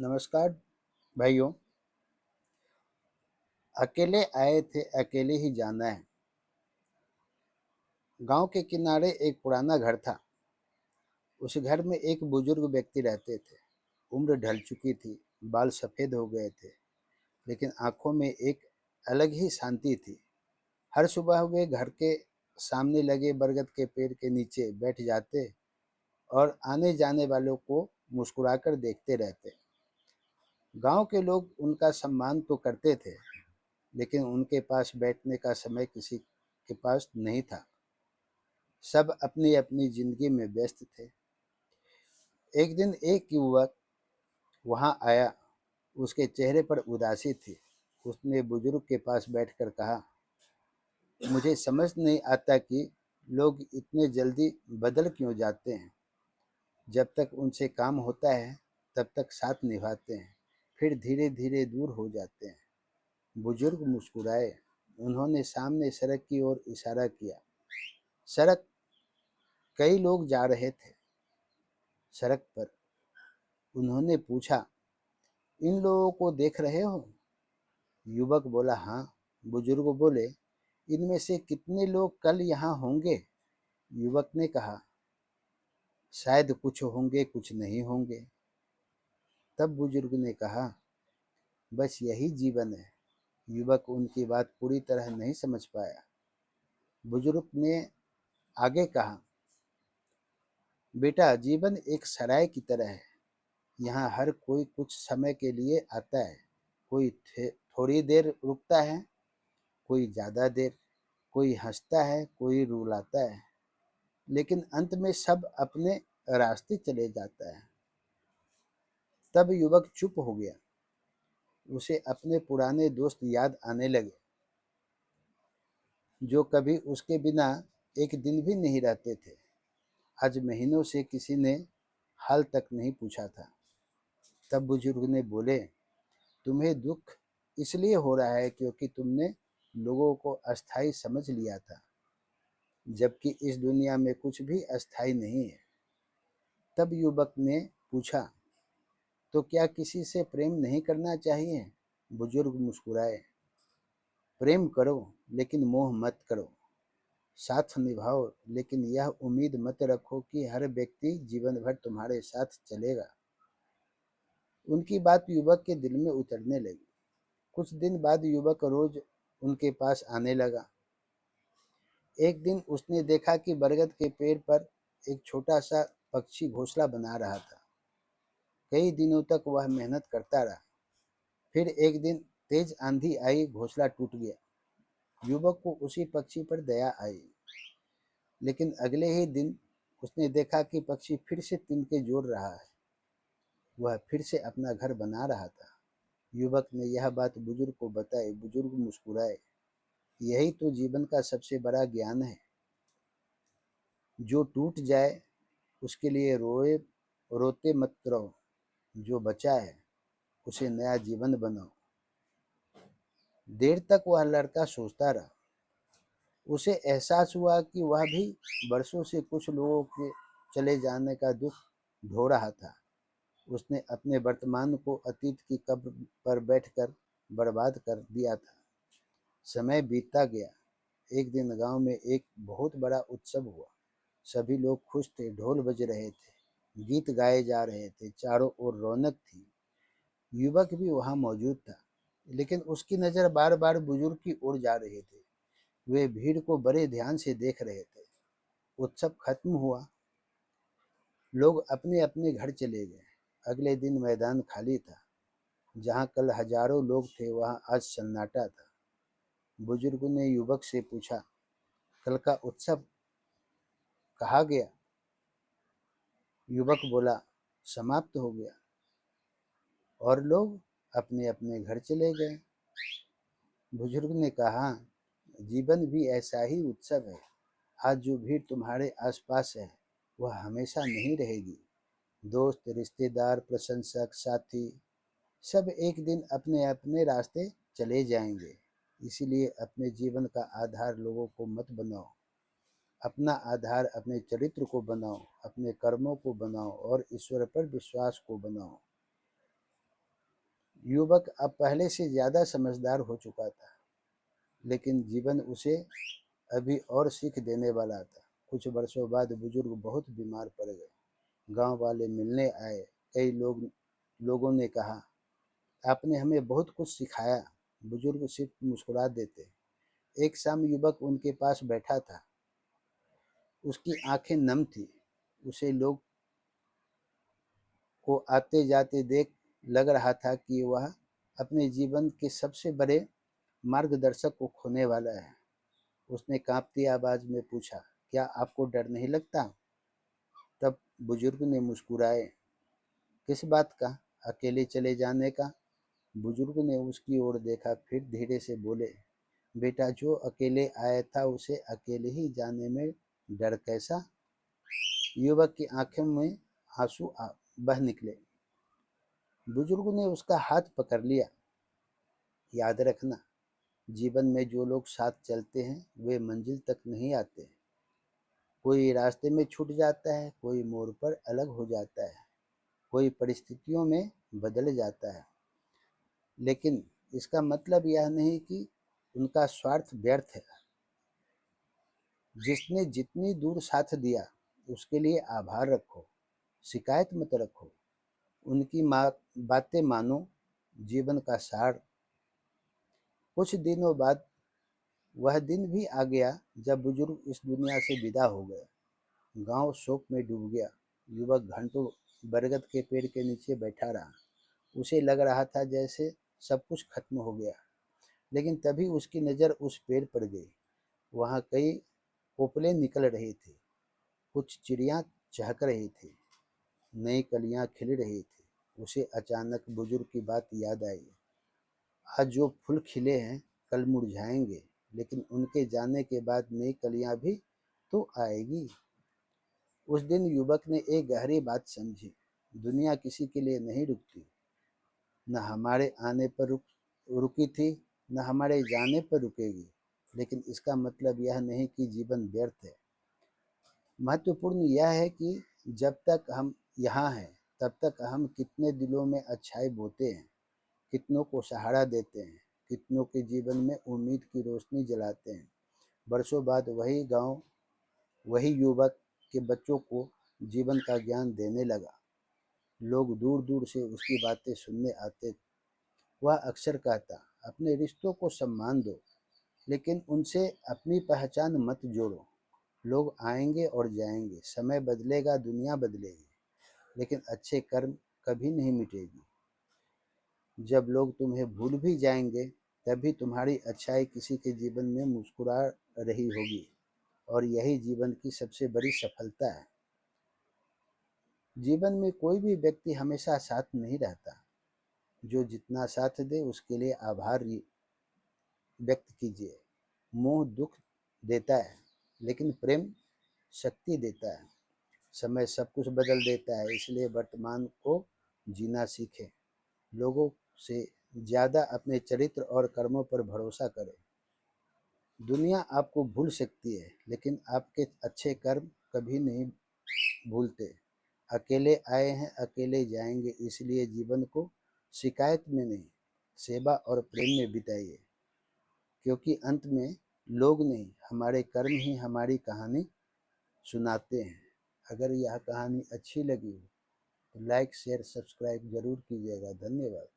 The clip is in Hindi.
नमस्कार भाइयों। अकेले आए थे, अकेले ही जाना है। गांव के किनारे एक पुराना घर था। उस घर में एक बुजुर्ग व्यक्ति रहते थे। उम्र ढल चुकी थी, बाल सफेद हो गए थे, लेकिन आंखों में एक अलग ही शांति थी। हर सुबह वे घर के सामने लगे बरगद के पेड़ के नीचे बैठ जाते और आने जाने वालों को मुस्कुराकर देखते रहते। गांव के लोग उनका सम्मान तो करते थे, लेकिन उनके पास बैठने का समय किसी के पास नहीं था। सब अपनी अपनी जिंदगी में व्यस्त थे। एक दिन एक युवक वहां आया। उसके चेहरे पर उदासी थी। उसने बुजुर्ग के पास बैठकर कहा, मुझे समझ नहीं आता कि लोग इतने जल्दी बदल क्यों जाते हैं। जब तक उनसे काम होता है तब तक साथ निभाते हैं, फिर धीरे धीरे दूर हो जाते हैं। बुजुर्ग मुस्कुराए। उन्होंने सामने सड़क की ओर इशारा किया। सड़क कई लोग जा रहे थे। सड़क पर उन्होंने पूछा, इन लोगों को देख रहे हो? युवक बोला, हाँ। बुजुर्ग बोले, इनमें से कितने लोग कल यहाँ होंगे? युवक ने कहा, शायद कुछ होंगे, कुछ नहीं होंगे। तब बुजुर्ग ने कहा, बस यही जीवन है। युवक उनकी बात पूरी तरह नहीं समझ पाया। बुजुर्ग ने आगे कहा, बेटा, जीवन एक सराय की तरह है। यहाँ हर कोई कुछ समय के लिए आता है। कोई थोड़ी देर रुकता है, कोई ज़्यादा देर। कोई हंसता है, कोई रुलाता है, लेकिन अंत में सब अपने रास्ते चले जाता है। तब युवक चुप हो गया। उसे अपने पुराने दोस्त याद आने लगे, जो कभी उसके बिना एक दिन भी नहीं रहते थे। आज महीनों से किसी ने हाल तक नहीं पूछा था। तब बुजुर्ग ने बोले, तुम्हें दुख इसलिए हो रहा है क्योंकि तुमने लोगों को अस्थाई समझ लिया था, जबकि इस दुनिया में कुछ भी अस्थाई नहीं है। तब युवक ने पूछा, तो क्या किसी से प्रेम नहीं करना चाहिए? बुजुर्ग मुस्कुराए, प्रेम करो, लेकिन मोह मत करो। साथ निभाओ, लेकिन यह उम्मीद मत रखो कि हर व्यक्ति जीवन भर तुम्हारे साथ चलेगा। उनकी बात युवक के दिल में उतरने लगी। कुछ दिन बाद युवक रोज उनके पास आने लगा। एक दिन उसने देखा कि बरगद के पेड़ पर एक छोटा सा पक्षी घोंसला बना रहा था। कई दिनों तक वह मेहनत करता रहा। फिर एक दिन तेज आंधी आई, घोंसला टूट गया। युवक को उसी पक्षी पर दया आई, लेकिन अगले ही दिन उसने देखा कि पक्षी फिर से तिनके जोड़ रहा है। वह फिर से अपना घर बना रहा था। युवक ने यह बात बुजुर्ग को बताई। बुजुर्ग मुस्कुराए, यही तो जीवन का सबसे बड़ा ज्ञान है। जो टूट जाए उसके लिए रोते मत रहो। जो बचा है उसे नया जीवन बनाओ। देर तक वह लड़का सोचता रहा। उसे एहसास हुआ कि वह भी बरसों से कुछ लोगों के चले जाने का दुख ढो रहा था। उसने अपने वर्तमान को अतीत की कब्र पर बैठकर बर्बाद कर दिया था। समय बीतता गया। एक दिन गांव में एक बहुत बड़ा उत्सव हुआ। सभी लोग खुश थे, ढोल बज रहे थे, गीत गाए जा रहे थे, चारों ओर रौनक थी। युवक भी वहां मौजूद था, लेकिन उसकी नज़र बार बार बुजुर्ग की ओर जा रही थी। वे भीड़ को बड़े ध्यान से देख रहे थे। उत्सव खत्म हुआ। लोग अपने अपने घर चले गए। अगले दिन मैदान खाली था। जहाँ कल हजारों लोग थे वहाँ आज सन्नाटा था। बुजुर्ग ने युवक से पूछा, कल का उत्सव कहाँ गया? युवक बोला, समाप्त हो गया और लोग अपने अपने घर चले गए। बुजुर्ग ने कहा, जीवन भी ऐसा ही उत्सव है। आज जो भीड़ तुम्हारे आसपास है वह हमेशा नहीं रहेगी। दोस्त, रिश्तेदार, प्रशंसक, साथी सब एक दिन अपने अपने रास्ते चले जाएंगे। इसीलिए अपने जीवन का आधार लोगों को मत बनाओ। अपना आधार अपने चरित्र को बनाओ, अपने कर्मों को बनाओ और ईश्वर पर विश्वास को बनाओ। युवक अब पहले से ज़्यादा समझदार हो चुका था, लेकिन जीवन उसे अभी और सीख देने वाला था। कुछ वर्षों बाद बुजुर्ग बहुत बीमार पड़ गए। गांव वाले मिलने आए। कई लोगों ने कहा, आपने हमें बहुत कुछ सिखाया। बुजुर्ग सिर्फ मुस्कुरा देते। एक शाम युवक उनके पास बैठा था। उसकी आंखें नम थी। उसे लोग को आते जाते देख लग रहा था कि वह अपने जीवन के सबसे बड़े मार्गदर्शक को खोने वाला है। उसने कांपती आवाज में पूछा, क्या आपको डर नहीं लगता? तब बुजुर्ग ने मुस्कुराए। किस बात का? अकेले चले जाने का। बुजुर्ग ने उसकी ओर देखा, फिर धीरे से बोले, बेटा, जो अकेले आया था उसे अकेले ही जाने में डर कैसा? युवक की आंखों में आंसू बह निकले। बुजुर्ग ने उसका हाथ पकड़ लिया। याद रखना, जीवन में जो लोग साथ चलते हैं वे मंजिल तक नहीं आते। कोई रास्ते में छूट जाता है, कोई मोड़ पर अलग हो जाता है, कोई परिस्थितियों में बदल जाता है। लेकिन इसका मतलब यह नहीं कि उनका स्वार्थ व्यर्थ है। जिसने जितनी दूर साथ दिया उसके लिए आभार रखो, शिकायत मत रखो, उनकी बातें मानो। जीवन का सार। कुछ दिनों बाद वह दिन भी आ गया जब बुजुर्ग इस दुनिया से विदा हो गए। गांव शोक में डूब गया। युवक घंटों बरगद के पेड़ के नीचे बैठा रहा। उसे लग रहा था जैसे सब कुछ खत्म हो गया। लेकिन तभी उसकी नज़र उस पेड़ पर गई। वहाँ कई कोपले निकल रहे थे, कुछ चिड़ियाँ चहक रही थी, नई कलियाँ खिल रही थी। उसे अचानक बुजुर्ग की बात याद आई। आज जो फूल खिले हैं कल मुरझाएंगे, लेकिन उनके जाने के बाद नई कलियाँ भी तो आएगी। उस दिन युवक ने एक गहरी बात समझी। दुनिया किसी के लिए नहीं रुकती। न हमारे आने पर रुकी थी, न हमारे जाने पर रुकेगी। लेकिन इसका मतलब यह नहीं कि जीवन व्यर्थ है। महत्वपूर्ण यह है कि जब तक हम यहाँ हैं तब तक हम कितने दिलों में अच्छाई बोते हैं, कितनों को सहारा देते हैं, कितनों के जीवन में उम्मीद की रोशनी जलाते हैं। वर्षों बाद वही गांव, वही युवक के बच्चों को जीवन का ज्ञान देने लगा। लोग दूर दूर से उसकी बातें सुनने आते थे। वह अक्सर कहता, अपने रिश्तों को सम्मान दो, लेकिन उनसे अपनी पहचान मत जोड़ो। लोग आएंगे और जाएंगे, समय बदलेगा, दुनिया बदलेगी, लेकिन अच्छे कर्म कभी नहीं मिटेगी। जब लोग तुम्हें भूल भी जाएंगे तभी तुम्हारी अच्छाई किसी के जीवन में मुस्कुरा रही होगी, और यही जीवन की सबसे बड़ी सफलता है। जीवन में कोई भी व्यक्ति हमेशा साथ नहीं रहता। जो जितना साथ दे उसके लिए आभार व्यक्त कीजिए। मोह दुख देता है, लेकिन प्रेम शक्ति देता है। समय सब कुछ बदल देता है, इसलिए वर्तमान को जीना सीखें। लोगों से ज़्यादा अपने चरित्र और कर्मों पर भरोसा करें। दुनिया आपको भूल सकती है, लेकिन आपके अच्छे कर्म कभी नहीं भूलते। अकेले आए हैं, अकेले जाएंगे, इसलिए जीवन को शिकायत में नहीं, सेवा और प्रेम में बिताइए। क्योंकि अंत में लोग नहीं, हमारे कर्म ही हमारी कहानी सुनाते हैं। अगर यह कहानी अच्छी लगी हो तो लाइक शेयर सब्सक्राइब ज़रूर कीजिएगा। धन्यवाद।